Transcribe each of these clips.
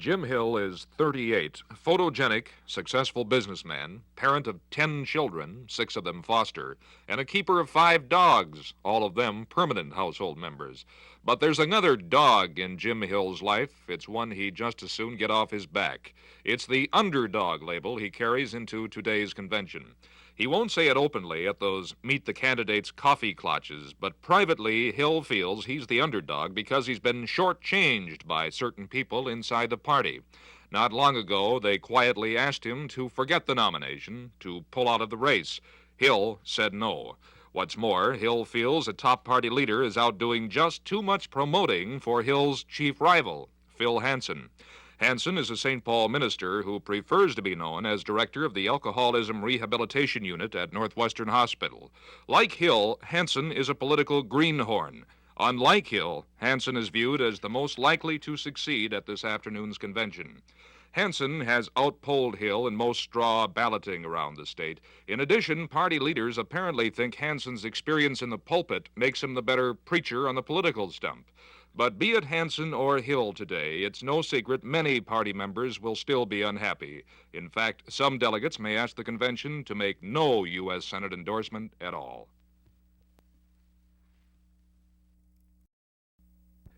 Jim Hill is 38, photogenic, successful businessman, parent of 10 children, 6 of them foster, and a keeper of 5 dogs, all of them permanent household members. But there's another dog in Jim Hill's life. It's one he'd just as soon get off his back. It's the underdog label he carries into today's convention. He won't say it openly at those Meet the Candidates coffee clutches, but privately, Hill feels he's the underdog because he's been shortchanged by certain people inside the party. Not long ago, they quietly asked him to forget the nomination, to pull out of the race. Hill said no. What's more, Hill feels a top party leader is out doing just too much promoting for Hill's chief rival, Phil Hansen. Hansen is a St. Paul minister who prefers to be known as director of the Alcoholism Rehabilitation Unit at Northwestern Hospital. Like Hill, Hansen is a political greenhorn. Unlike Hill, Hansen is viewed as the most likely to succeed at this afternoon's convention. Hansen has outpolled Hill in most straw balloting around the state. In addition, party leaders apparently think Hansen's experience in the pulpit makes him the better preacher on the political stump. But be it Hansen or Hill today, it's no secret many party members will still be unhappy. In fact, some delegates may ask the convention to make no U.S. Senate endorsement at all.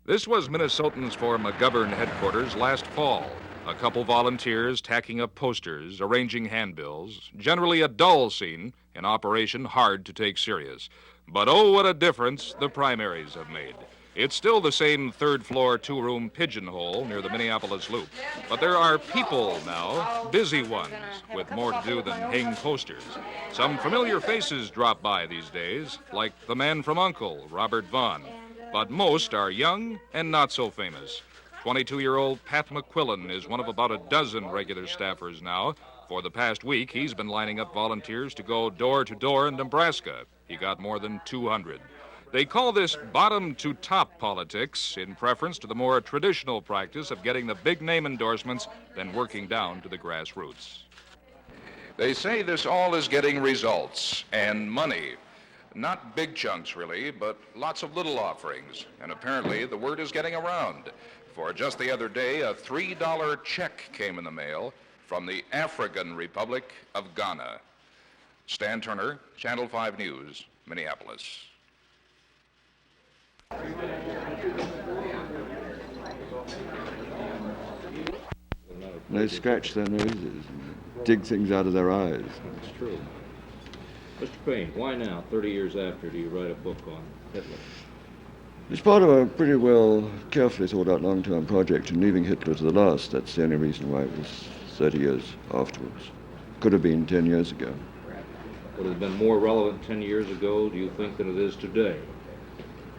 This was Minnesotans for McGovern headquarters last fall. A couple volunteers tacking up posters, arranging handbills, generally a dull scene, an operation hard to take serious. But oh, what a difference the primaries have made. It's still the same third-floor, two-room pigeonhole near the Minneapolis Loop. But there are people now, busy ones, with more to do than hang posters. Some familiar faces drop by these days, like the man from Uncle, Robert Vaughn. But most are young and not so famous. 22-year-old Pat McQuillan is one of about a dozen regular staffers now. For the past week, he's been lining up volunteers to go door to door in Nebraska. He got more than 200. They call this bottom-to-top politics in preference to the more traditional practice of getting the big-name endorsements, then working down to the grassroots. They say this all is getting results and money. Not big chunks, really, but lots of little offerings. And apparently the word is getting around. For just the other day, a $3 check came in the mail from the African Republic of Ghana. Stan Turner, Channel 5 News, Minneapolis. They scratch their noses and dig things out of their eyes. That's true. Mr. Payne, why now, 30 years after, do you write a book on Hitler? It's part of a pretty well, carefully thought out long-term project in leaving Hitler to the last. That's the only reason why it was 30 years afterwards. Could have been 10 years ago. Would it have been more relevant 10 years ago, do you think, than it is today?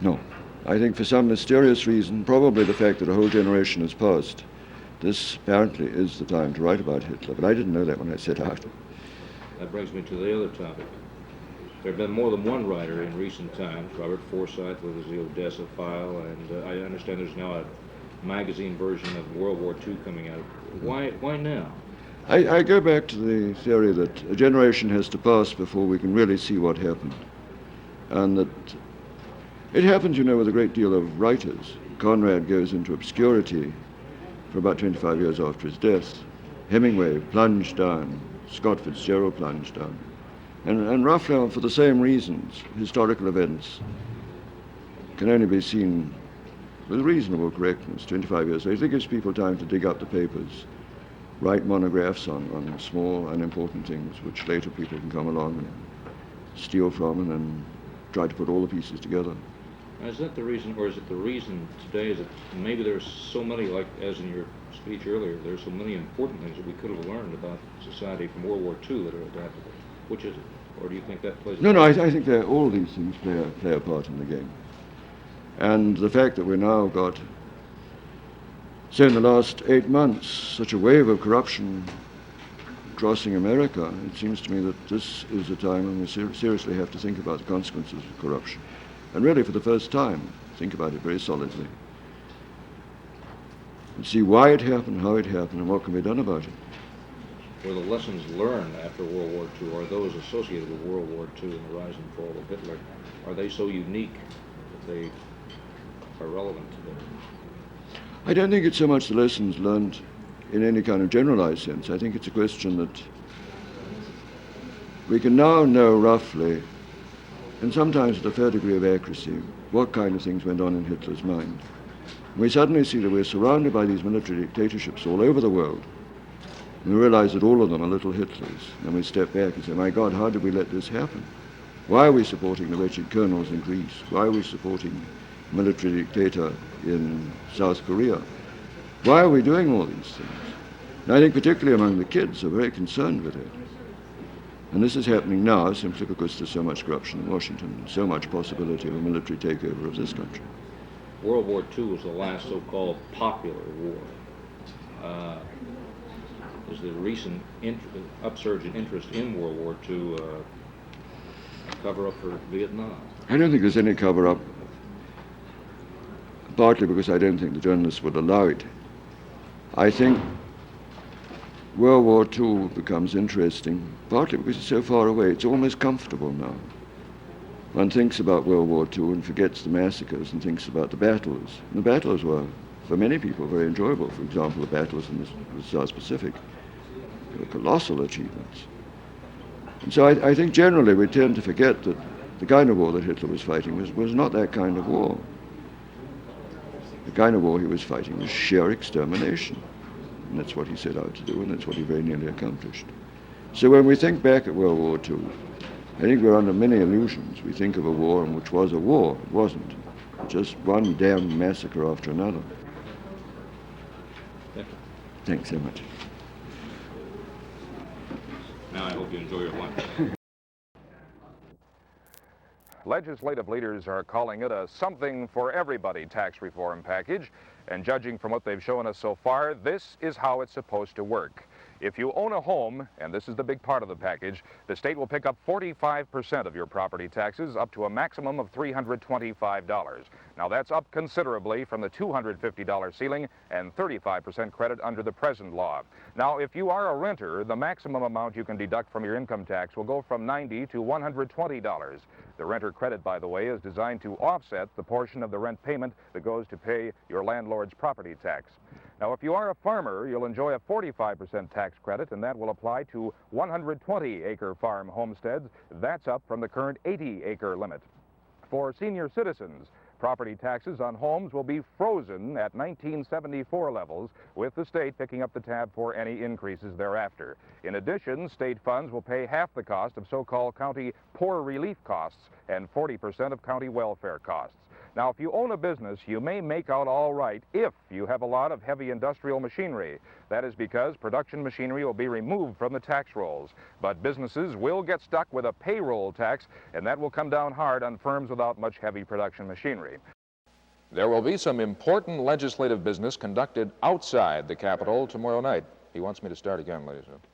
No. I think for some mysterious reason, probably the fact that a whole generation has passed, this apparently is the time to write about Hitler, but I didn't know that when I set out. That brings me to the other topic. There have been more than one writer in recent times, Robert Forsyth with the Odessa File, and I understand there's now a magazine version of World War II coming out. Why now? I go back to the theory that a generation has to pass before we can really see what happened. And that it happens, you know, with a great deal of writers. Conrad goes into obscurity for about 25 years after his death. Hemingway plunged down. Scott Fitzgerald plunged down. And roughly for the same reasons, historical events can only be seen with reasonable correctness 25 years later. It gives people time to dig up the papers, write monographs on small, unimportant things, which later people can come along and steal from and then try to put all the pieces together. Is that the reason, or is it the reason today is that maybe there's so many, like as in your speech earlier, there's so many important things that we could have learned about society from World War II that are adaptable? Which is it? Or do you think that plays a No, I think that all these things play a part in the game. And the fact that we now got, say in the last 8 months, such a wave of corruption crossing America, it seems to me that this is a time when we seriously have to think about the consequences of corruption. And really, for the first time, think about it very solidly. And see why it happened, how it happened, and what can be done about it. Were the lessons learned after World War II, or those associated with World War II and the rise and fall of Hitler, are they so unique that they are relevant today? I don't think it's so much the lessons learned in any kind of generalized sense. I think it's a question that we can now know roughly, and sometimes with a fair degree of accuracy, what kind of things went on in Hitler's mind. We suddenly see that we're surrounded by these military dictatorships all over the world. And we realize that all of them are little Hitlers. And we step back and say, my God, how did we let this happen? Why are we supporting the wretched colonels in Greece? Why are we supporting a military dictator in South Korea? Why are we doing all these things? And I think particularly among the kids are very concerned with it. And this is happening now simply because there's so much corruption in Washington, so much possibility of a military takeover of this country. World War II was the last so-called popular war. Is the recent upsurge in interest in World War II a cover-up for Vietnam? I don't think there's any cover-up, partly because I don't think the journalists would allow it. I think World War II becomes interesting, partly because it's so far away. It's almost comfortable now. One thinks about World War II and forgets the massacres and thinks about the battles. And the battles were, for many people, very enjoyable. For example, the battles in the South Pacific. They were colossal achievements. And so I think generally we tend to forget that the kind of war that Hitler was fighting was not that kind of war. The kind of war he was fighting was sheer extermination. And that's what he set out to do, and that's what he very nearly accomplished. So when we think back at World War II, I think we're under many illusions. We think of a war which was a war. It wasn't. Just one damn massacre after another. Thanks so much. Now I hope you enjoy your lunch. Legislative leaders are calling it a something for everybody tax reform package, and judging from what they've shown us so far, this is how it's supposed to work. If you own a home, and this is the big part of the package, the state will pick up 45% of your property taxes up to a maximum of $325. Now that's up considerably from the $250 ceiling and 35% credit under the present law. Now if you are a renter, the maximum amount you can deduct from your income tax will go from $90 to $120. The renter credit, by the way, is designed to offset the portion of the rent payment that goes to pay your landlord's property tax. Now, if you are a farmer, you'll enjoy a 45% tax credit, and that will apply to 120-acre farm homesteads. That's up from the current 80-acre limit. For senior citizens, property taxes on homes will be frozen at 1974 levels, with the state picking up the tab for any increases thereafter. In addition, state funds will pay half the cost of so-called county poor relief costs and 40% of county welfare costs. Now, if you own a business, you may make out all right if you have a lot of heavy industrial machinery. That is because production machinery will be removed from the tax rolls. But businesses will get stuck with a payroll tax, and that will come down hard on firms without much heavy production machinery. There will be some important legislative business conducted outside the Capitol tomorrow night. He wants me to start again, ladies and gentlemen.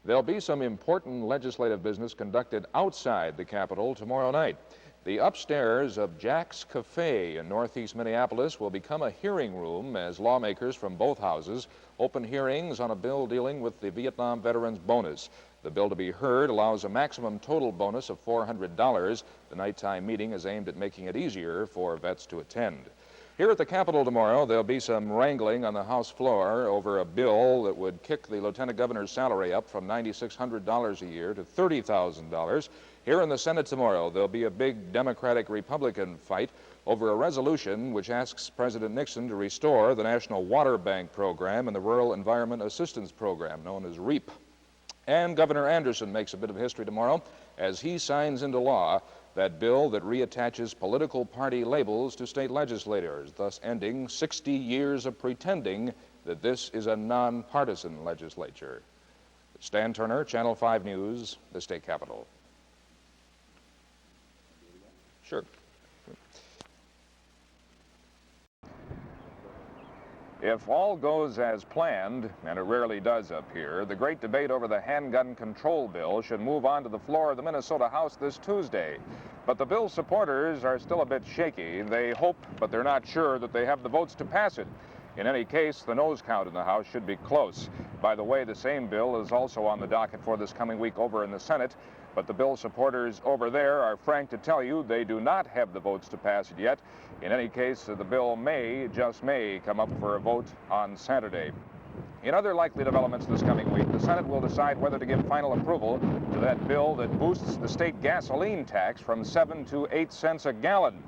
There'll be some important legislative business conducted outside the Capitol tomorrow night. The upstairs of Jack's Cafe in northeast Minneapolis will become a hearing room as lawmakers from both houses open hearings on a bill dealing with the Vietnam Veterans Bonus. The bill to be heard allows a maximum total bonus of $400. The nighttime meeting is aimed at making it easier for vets to attend. Here at the Capitol tomorrow, there'll be some wrangling on the House floor over a bill that would kick the Lieutenant Governor's salary up from $9,600 a year to $30,000. Here in the Senate tomorrow, there'll be a big Democratic-Republican fight over a resolution which asks President Nixon to restore the National Water Bank Program and the Rural Environment Assistance Program, known as REAP. And Governor Anderson makes a bit of history tomorrow as he signs into law that bill that reattaches political party labels to state legislators, thus ending 60 years of pretending that this is a nonpartisan legislature. Stan Turner, Channel 5 News, the state capitol. Sure. If all goes as planned, and it rarely does up here, the great debate over the handgun control bill should move on to the floor of the Minnesota House this Tuesday. But the bill's supporters are still a bit shaky. They hope, but they're not sure, that they have the votes to pass it. In any case, the nose count in the House should be close. By the way, the same bill is also on the docket for this coming week over in the Senate. But the bill supporters over there are frank to tell you they do not have the votes to pass it yet. In any case, the bill may, just may, come up for a vote on Saturday. In other likely developments this coming week, the Senate will decide whether to give final approval to that bill that boosts the state gasoline tax from 7 to 8 cents a gallon.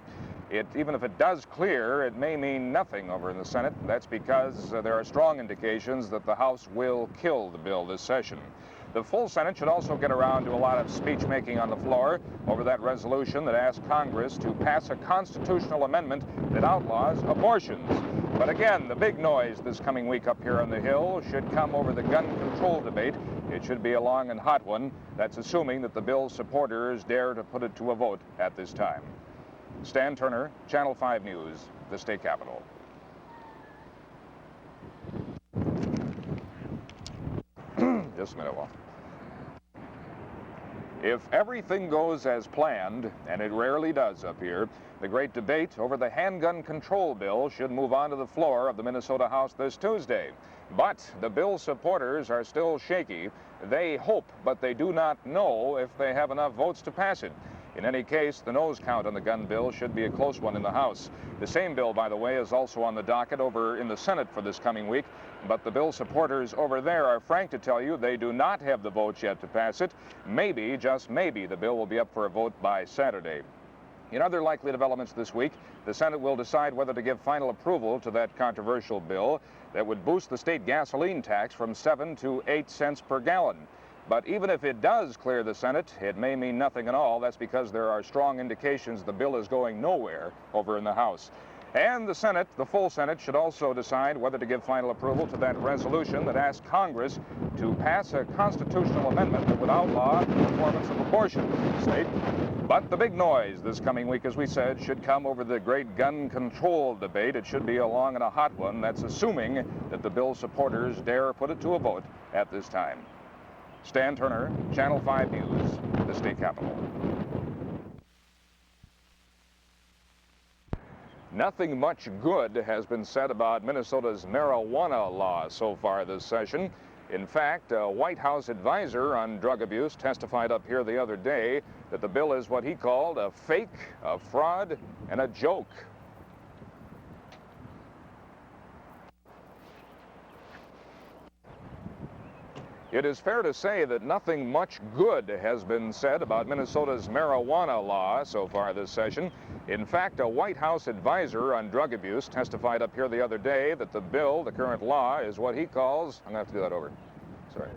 Even if it does clear, it may mean nothing over in the Senate. That's because there are strong indications that the House will kill the bill this session. The full Senate should also get around to a lot of speech-making on the floor over that resolution that asks Congress to pass a constitutional amendment that outlaws abortions. But again, the big noise this coming week up here on the Hill should come over the gun control debate. It should be a long and hot one. That's assuming that the bill's supporters dare to put it to a vote at this time. Stan Turner, Channel 5 News, the state capitol. Just a minute, Walt. If everything goes as planned, and it rarely does up here, the great debate over the handgun control bill should move on to the floor of the Minnesota House this Tuesday. But the bill's supporters are still shaky. They hope, but they do not know if they have enough votes to pass it. In any case, the noes count on the gun bill should be a close one in the House. The same bill, by the way, is also on the docket over in the Senate for this coming week. But the bill supporters over there are frank to tell you they do not have the votes yet to pass it. Maybe, just maybe, the bill will be up for a vote by Saturday. In other likely developments this week, the Senate will decide whether to give final approval to that controversial bill that would boost the state gasoline tax from 7 to 8 cents per gallon. But even if it does clear the Senate, it may mean nothing at all. That's because there are strong indications the bill is going nowhere over in the House. And the Senate, the full Senate, should also decide whether to give final approval to that resolution that asks Congress to pass a constitutional amendment that would outlaw the performance of abortion in the state. But the big noise this coming week, as we said, should come over the great gun control debate. It should be a long and a hot one. That's assuming that the bill's supporters dare put it to a vote at this time. Stan Turner, Channel 5 News, the state capitol. Nothing much good has been said about Minnesota's marijuana law so far this session. In fact, a White House advisor on drug abuse testified up here the other day that the bill is what he called a fake, a fraud, and a joke. It is fair to say that nothing much good has been said about Minnesota's marijuana law so far this session. In fact, a White House advisor on drug abuse testified up here the other day that the bill, the current law, is what he calls, I'm going to have to do that over. Sorry.